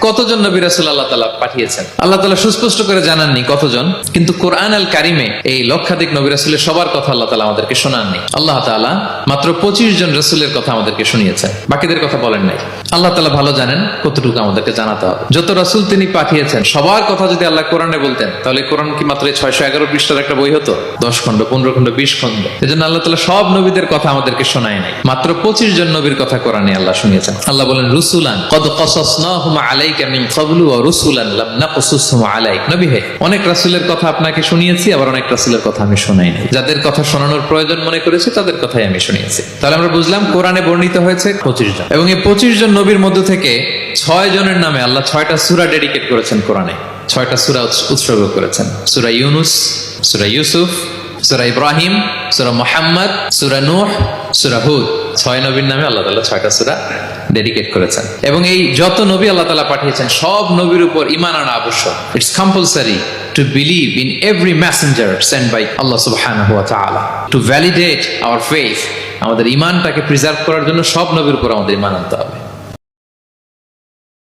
কতজন নবী রাসূল আল্লাহ তাআলা পাঠিয়েছেন? আল্লাহ তাআলা সুস্পষ্ট করে জানাননি কতজন, কিন্তু কোরআন আল কারিমে এই লক্ষাধিক নবী রাসূলের সবার কথা আল্লাহ তাআলা আমাদেরকে শোনাননি। আল্লাহ তাআলা মাত্র 25 জন রাসূলের কথা আমাদেরকে শুনিয়েছেন, বাকিদের কথা বলেন নাই। আল্লাহ তাআলা ভালো জানেন কতটুকু আমাদেরকে জানাতে হবে। যত রাসূল তিনি পাঠিয়েছেন সবার কথা যদি আল্লাহ কোরআনে বলতেন, তাহলে কোরআন কি মাত্র 611 পৃষ্ঠার একটা বই হতো? 10 খণ্ড, 15 খণ্ড, 20 খণ্ড। এজন্য আল্লাহ তাআলা সব নবীদের কথা আমাদেরকে শোনায় নাই, মাত্র 25 জন নবীর কথা কোরআনে আল্লাহ শুনিয়েছেন। আল্লাহ বলেন রুসুলান কদ কসাসনাহুম আলাইকা মিন ক্বাবলু ওয়া রুসুলান লাম নাকসুসহুম আলাইক। নবী হে, অনেক রাসূলের কথা আপনাকে শুনিয়েছি, আবার অনেক রাসূলের কথা আমি শোনাই নাই। যাদের কথা শোনানোর প্রয়োজন মনে করেছি তাদের কথাই আমি শুনিয়েছি। তাহলে আমরা বুঝলাম কোরআনে বর্ণিত হয়েছে 25 জন, এবং এই 25 জন নবীর মধ্য থেকে 6 জনের নামে আল্লাহ 6টা সূরা ডেডিকেট করেছেন কোরআনে। 6টা সূরা উৎসর্গ করেছেন। সূরা ইউনুস, সূরা ইউসুফ, সূরা ইব্রাহিম, সূরা মুহাম্মদ, সূরা নূহ, সূরা হুদ। 6 নবীর নামে আল্লাহ তাআলা 6টা সূরা ডেডিকেট করেছেন। এবং এই যত নবী আল্লাহ তাআলা পাঠিয়েছেন সব নবীর উপর ঈমান আনা আবশ্যক। It's compulsory to believe in every messenger sent by Allah subhanahu wa ta'ala to validate our faith। আমাদের ঈমানটাকে প্রিজার্ভ করার জন্য সব নবীর উপর আমাদের ঈমান আনতে হবে।